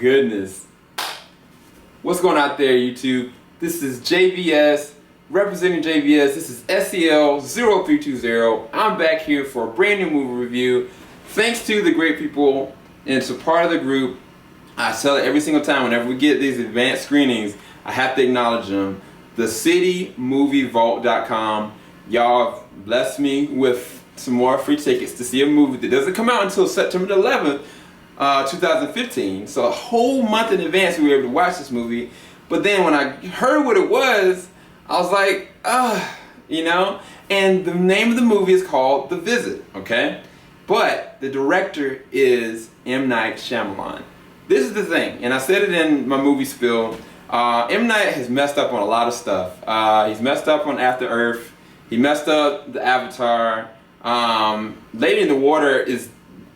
goodness. What's going on out there, YouTube? This is JVS, representing JVS. This is SEL0320. I'm back here for a brand new movie review. Thanks to the great people, and it's a part of the group. I tell it every single time whenever we get these advanced screenings, I have to acknowledge them. TheCityMovieVault.com. Y'all blessed me with some more free tickets to see a movie that doesn't come out until September 11th, 2015. So a whole month in advance we were able to watch this movie. But then when I heard what it was, I was like, you know? And the name of the movie is called The Visit, okay? But the director is M. Night Shyamalan. This is the thing, and I said it in my movie spill. M. Night has messed up on a lot of stuff. He's messed up on After Earth. He messed up the Avatar. Lady in the Water is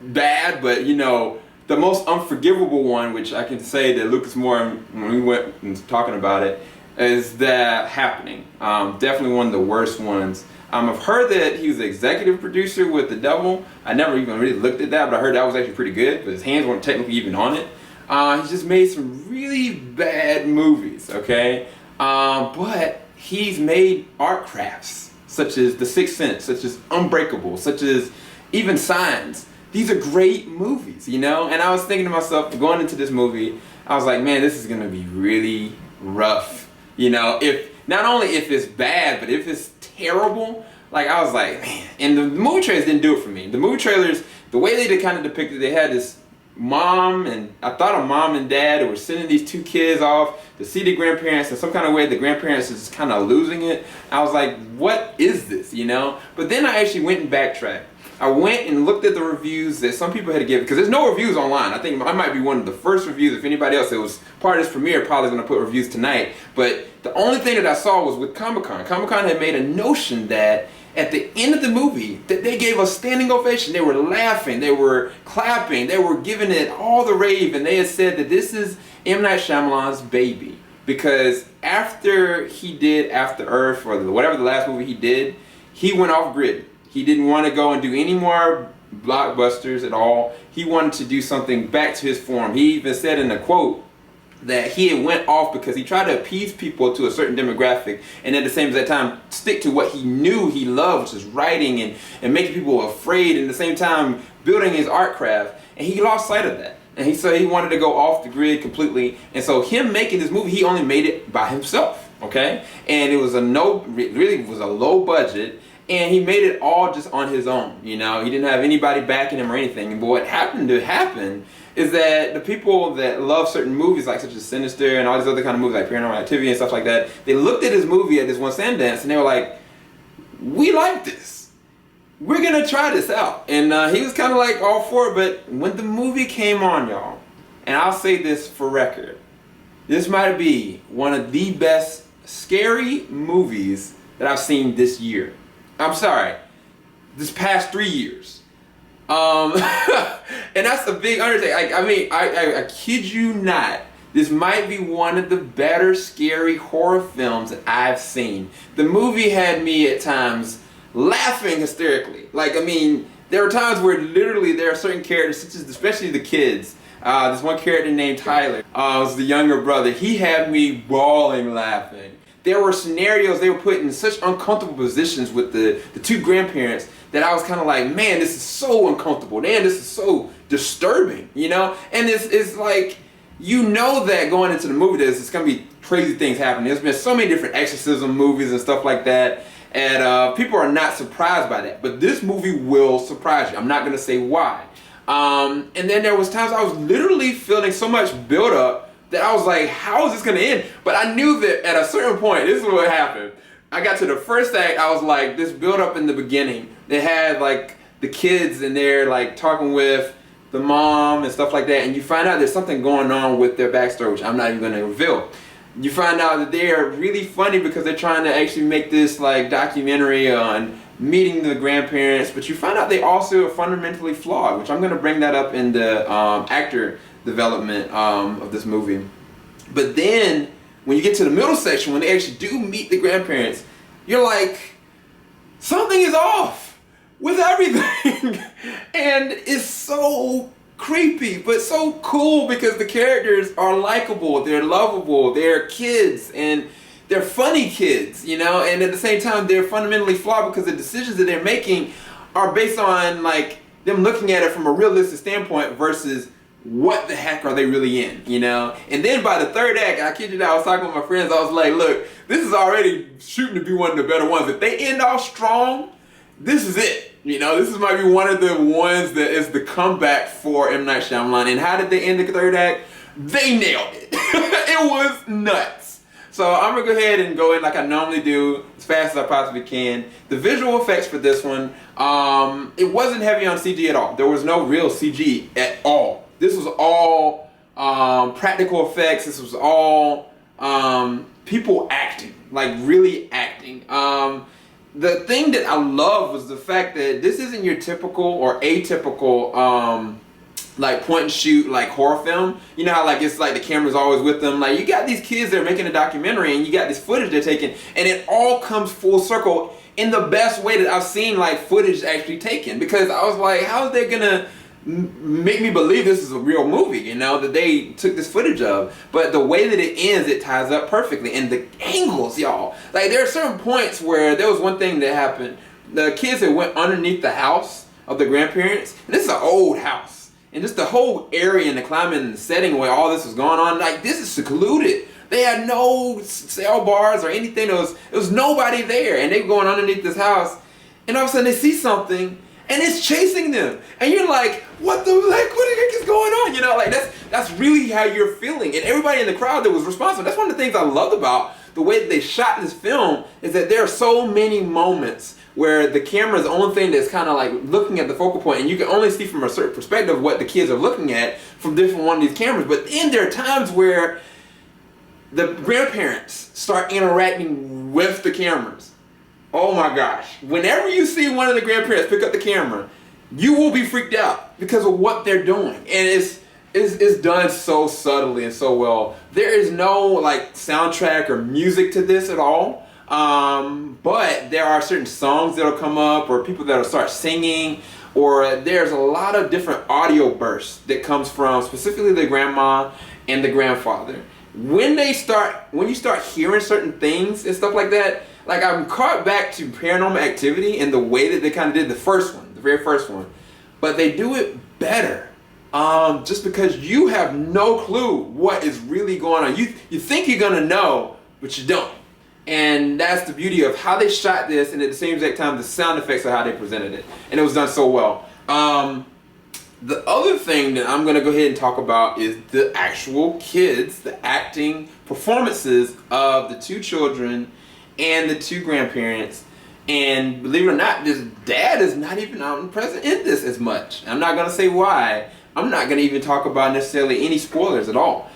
bad, but you know, the most unforgivable one, which I can say that Lucas Moore, when we went and talking about it, is that Happening. Definitely one of the worst ones. I've heard that he was the executive producer with The Devil. I never even really looked at that, but I heard that was actually pretty good, but his hands weren't technically even on it. He's just made some really bad movies, okay? But he's made art crafts, such as The Sixth Sense, such as Unbreakable, such as even Signs. These are great movies, you know? And I was thinking to myself, going into this movie, I was like, man, this is gonna be really rough. You know, if not only if it's bad, but if it's terrible. Like, I was like, man. And the movie trailers didn't do it for me. The movie trailers, the way they kind of depicted, they had this mom, and I thought a mom and dad who were sending these two kids off to see the grandparents. In some kind of way, the grandparents is kind of losing it. I was like, what is this, you know? But then I actually went and backtracked. I went and looked at the reviews that some people had to give, because there's no reviews online. I think I might be one of the first reviews. If anybody else that was part of this premiere probably going to put reviews tonight. But the only thing that I saw was with Comic-Con. Comic-Con had made a notion that at the end of the movie, that they gave a standing ovation. They were laughing, they were clapping, they were giving it all the rave, and they had said that this is M. Night Shyamalan's baby. Because after he did After Earth, or whatever the last movie he did, he went off grid. He didn't want to go and do any more blockbusters at all. He wanted to do something back to his form. He even said in a quote that he had went off because he tried to appease people to a certain demographic, and at the same time stick to what he knew he loved, which is writing and making people afraid, and at the same time building his art craft. And he lost sight of that. And he said he wanted to go off the grid completely. And so him making this movie, he only made it by himself, okay? And it was really was a low budget. And he made it all just on his own, you know? He didn't have anybody backing him or anything. But what happened to happen is that the people that love certain movies, like such as Sinister and all these other kind of movies like Paranormal Activity and stuff like that, they looked at his movie at this one Sundance and they were like, we like this. We're gonna try this out. And he was kind of like all for it, but when the movie came on, y'all, and I'll say this for record, this might be one of the best scary movies that I've seen this year. I'm sorry, this past 3 years. And that's a big undertaking. I mean, I kid you not, this might be one of the better scary horror films that I've seen. The movie had me at times laughing hysterically. Like, I mean, there were times where literally there are certain characters, such as especially the kids. There's one character named Tyler, was the younger brother. He had me bawling laughing. There were scenarios they were put in such uncomfortable positions with the two grandparents that I was kind of like, man, this is so uncomfortable. Man, this is so disturbing, you know? And it's like, you know that going into the movie, there's going to be crazy things happening. There's been so many different exorcism movies and stuff like that. And people are not surprised by that. But this movie will surprise you. I'm not going to say why. And then there was times I was literally feeling so much buildup that I was like, how is this going to end? But I knew that at a certain point, this is what happened. I got to the first act, I was like, this build up in the beginning. They had like the kids in there like talking with the mom and stuff like that. And you find out there's something going on with their backstory, which I'm not even going to reveal. You find out that they are really funny because they're trying to actually make this like documentary on meeting the grandparents. But you find out they also are fundamentally flawed, which I'm going to bring that up in the actor development of this movie. But then when you get to the middle section, when they actually do meet the grandparents, you're like, something is off with everything. And it's so creepy, but so cool because the characters are likable, they're lovable, they're kids, and they're funny kids, you know, and at the same time they're fundamentally flawed because the decisions that they're making are based on like them looking at it from a realistic standpoint versus what the heck are they really in, you know? And then by the third act, I kid you not, I was talking with my friends, I was like, look, this is already shooting to be one of the better ones. If they end off strong, this is it. You know, this might be one of the ones that is the comeback for M. Night Shyamalan. And how did they end the third act? They nailed it. It was nuts. So I'm gonna go ahead and go in like I normally do, as fast as I possibly can. The visual effects for this one, it wasn't heavy on CG at all. There was no real CG at all. This was all practical effects. This was all people acting, like really acting. The thing that I love was the fact that this isn't your typical or atypical like point and shoot like horror film. You know how like it's like the camera's always with them. Like you got these kids that are making a documentary and you got this footage they're taking, and it all comes full circle in the best way that I've seen like footage actually taken. Because I was like, how is they gonna make me believe this is a real movie, you know, that they took this footage of? But the way that it ends, it ties up perfectly. And the angles, y'all, like there are certain points where there was one thing that happened. The kids that went underneath the house of the grandparents, and this is an old house, and just the whole area and the climate and the setting where all this was going on, like this is secluded. They had no cell bars or anything. There was nobody there, and they were going underneath this house, and all of a sudden they see something and it's chasing them, and you're like, what the heck is going on? You know, like that's really how you're feeling. And everybody in the crowd that was responsible, that's one of the things I loved about the way that they shot this film, is that there are so many moments where the camera is the only thing that's kind of like looking at the focal point, and you can only see from a certain perspective what the kids are looking at from different one of these cameras. But then there are times where the grandparents start interacting with the cameras. Oh my gosh. Whenever you see one of the grandparents pick up the camera, you will be freaked out because of what they're doing. And it's done so subtly and so well. There is no like soundtrack or music to this at all. But there are certain songs that'll come up, or people that'll start singing, or there's a lot of different audio bursts that comes from specifically the grandma and the grandfather. When you start hearing certain things and stuff like that, like I'm caught back to Paranormal Activity and the way that they kind of did the first one, the very first one, but they do it better. Just because you have no clue what is really going on. You think you're gonna know, but you don't. And that's the beauty of how they shot this, and at the same exact time, the sound effects of how they presented it. And it was done so well. The other thing that I'm gonna go ahead and talk about is the actual kids, the acting performances of the two children and the two grandparents. And believe it or not, this dad is not even present in this as much. I'm not gonna say why. I'm not gonna even talk about necessarily any spoilers at all.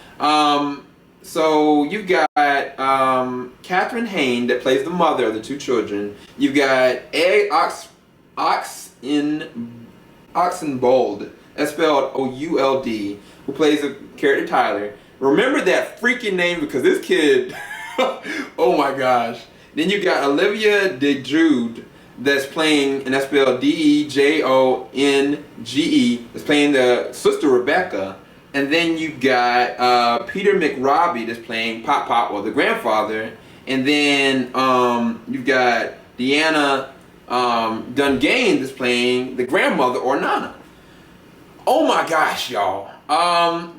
So you've got Catherine Hayne that plays the mother of the two children. You've got Egg Oxenbould, that's spelled O-U-L-D, who plays the character Tyler. Remember that freaking name because this kid, oh my gosh. Then you got Olivia DeJude that's playing, and that's spelled D-E-J-O-N-G-E, that's playing the sister Rebecca. And then you got Peter McRobbie that's playing Pop, or the grandfather. And then you've got Deanna Dungane that's playing the grandmother, or Nana. Oh my gosh, y'all.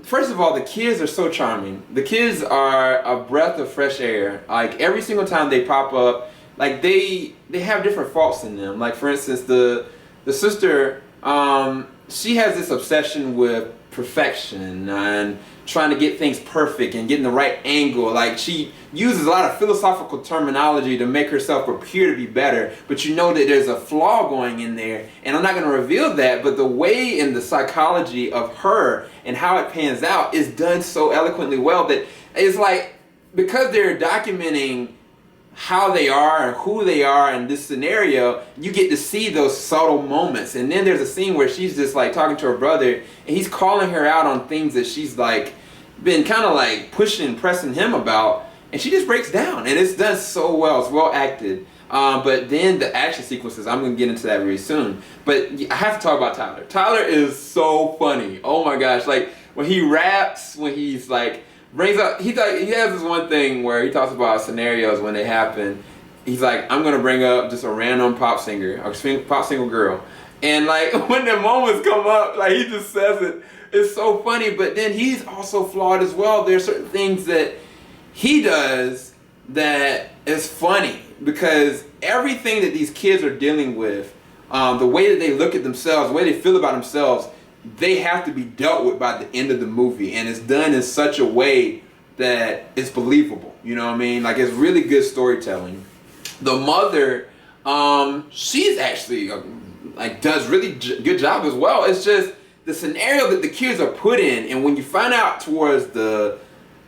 First of all, the kids are so charming. The kids are a breath of fresh air. Like every single time they pop up, like they have different faults in them. Like for instance, the sister, she has this obsession with perfection and trying to get things perfect and getting the right angle. Like she uses a lot of philosophical terminology to make herself appear to be better, but you know that there's a flaw going in there, and I'm not going to reveal that, but the way and the psychology of her and how it pans out is done so eloquently well that it's like, because they're documenting how they are and who they are in this scenario, you get to see those subtle moments. And then there's a scene where she's just like talking to her brother, and he's calling her out on things that she's like been kind of like pushing and pressing him about, and she just breaks down, and it's done so well. It's well acted. But then the action sequences, I'm gonna get into that very soon. But I have to talk about Tyler. Tyler is so funny. Oh my gosh! Like when he raps, when he's like brings up, he has this one thing where he talks about scenarios when they happen. He's like, I'm gonna bring up just a random pop singer, or pop single girl, and like when the moments come up, like he just says it. It's so funny. But then he's also flawed as well. There are certain things that he does that is funny, because everything that these kids are dealing with, the way that they look at themselves, the way they feel about themselves, they have to be dealt with by the end of the movie, and it's done in such a way that it's believable. You know what I mean? Like, it's really good storytelling. The mother, she's actually like does really good job as well. It's just the scenario that the kids are put in, and when you find out towards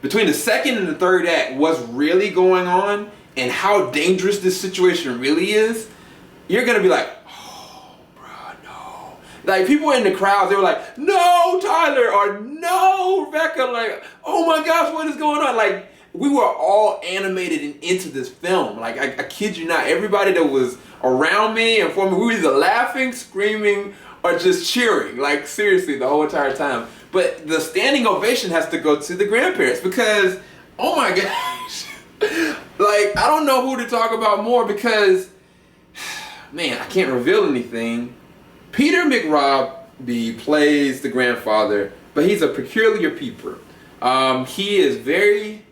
between the second and the third act what's really going on and how dangerous this situation really is, you're gonna be like, oh, bro, no. Like, people in the crowds, they were like, no, Tyler, or no, Rebecca, like, oh my gosh, what is going on? Like, we were all animated and into this film. Like, I kid you not, everybody that was around me and for me, we were either laughing, screaming, or just cheering. Like, seriously, the whole entire time. But the standing ovation has to go to the grandparents, because, oh my gosh, like, I don't know who to talk about more, because, man, I can't reveal anything. Peter McRobbie plays the grandfather, but he's a peculiar peeper. He is very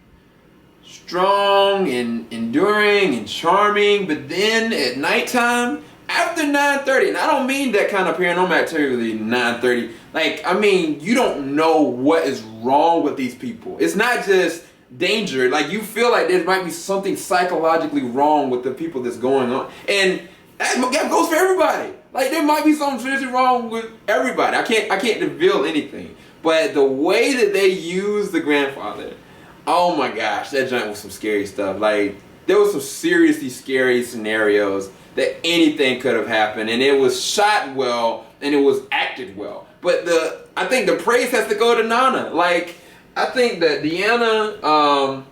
strong and enduring and charming, but then at nighttime, after 9:30, and I don't mean that kind of paranormal activity 9:30, like, I mean, you don't know what is wrong with these people. It's not just danger, like, you feel like there might be something psychologically wrong with the people that's going on, and that goes for everybody. Like, there might be something seriously wrong with everybody. I can't reveal anything, but the way that they use the grandfather, oh my gosh, that joint was some scary stuff. Like, there was some seriously scary scenarios that anything could have happened, and it was shot well and it was acted well. But I think the praise has to go to Nana. Like, I think that Deanna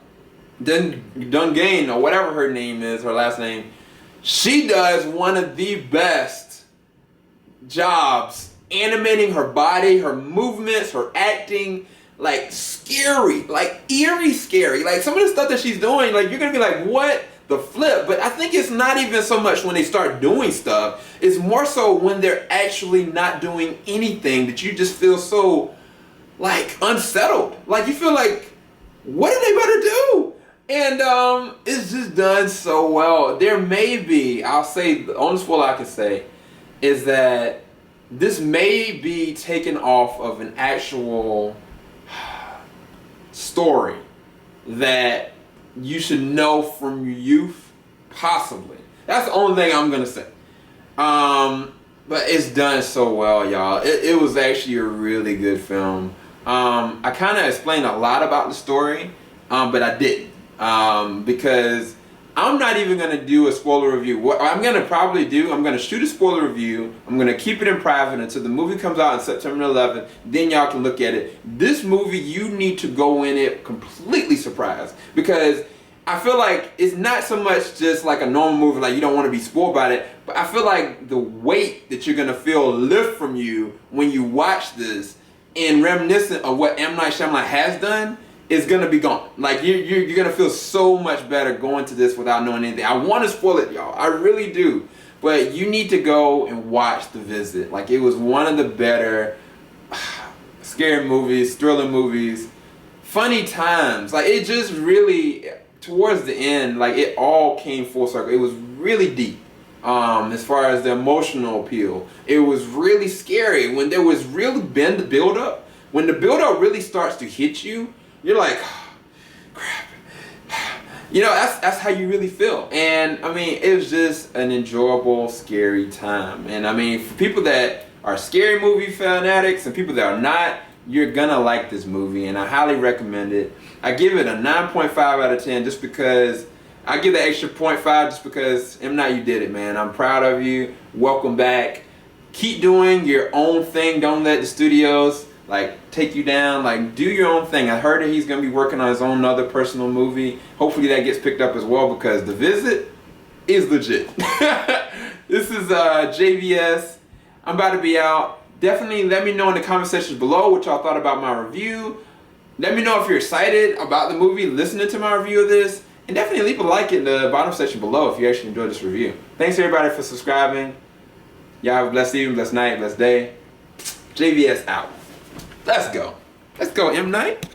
Dungane, or whatever her name is, her last name, she does one of the best jobs animating her body, her movements, her acting. Like, scary, like eerie scary. Like, some of the stuff that she's doing, like, you're gonna be like, what the flip? But I think it's not even so much when they start doing stuff, it's more so when they're actually not doing anything that you just feel so, like, unsettled. Like, you feel like, what are they about to do? And it's just done so well. There may be, I'll say, the only spoiler I can say is that this may be taken off of an actual story that you should know from your youth, possibly. That's the only thing I'm gonna say. But it's done so well, y'all. It was actually a really good film. I kind of explained a lot about the story, but I didn't, because I'm not even gonna do a spoiler review. What I'm gonna probably do, I'm gonna shoot a spoiler review. I'm gonna keep it in private until the movie comes out on September 11th. Then y'all can look at it. This movie, you need to go in it completely surprised, because I feel like it's not so much just like a normal movie, like you don't want to be spoiled by it, but I feel like the weight that you're gonna feel lift from you when you watch this, and reminiscent of what M. Night Shyamalan has done, is gonna be gone. Like, you're gonna feel so much better going to this without knowing anything. I want to spoil it, y'all. I really do. But you need to go and watch The Visit. Like, it was one of the better scary movies, thriller movies, funny times. Like, it just really, towards the end, like, it all came full circle. It was really deep. As far as the emotional appeal, it was really scary. When there was really been the build-up, when the build-up really starts to hit you, you're like, oh, crap. You know, that's how you really feel. And I mean, it was just an enjoyable, scary time. And I mean, for people that are scary movie fanatics and people that are not, you're gonna like this movie, and I highly recommend it. I give it a 9.5 out of 10 just because, I give the extra 0.5 just because, M. Night, you did it, man. I'm proud of you. Welcome back. Keep doing your own thing. Don't let the studios like take you down. Like, do your own thing. I heard that he's gonna be working on his own other personal movie. Hopefully that gets picked up as well, because The Visit, is legit. This is JVS. I'm about to be out. Definitely let me know in the comment sections below what y'all thought about my review. Let me know if you're excited about the movie, listening to my review of this. And definitely leave a like in the bottom section below if you actually enjoyed this review. Thanks everybody for subscribing. Y'all have a blessed evening, blessed night, blessed day. JVS out. Let's go. Let's go, M. Night.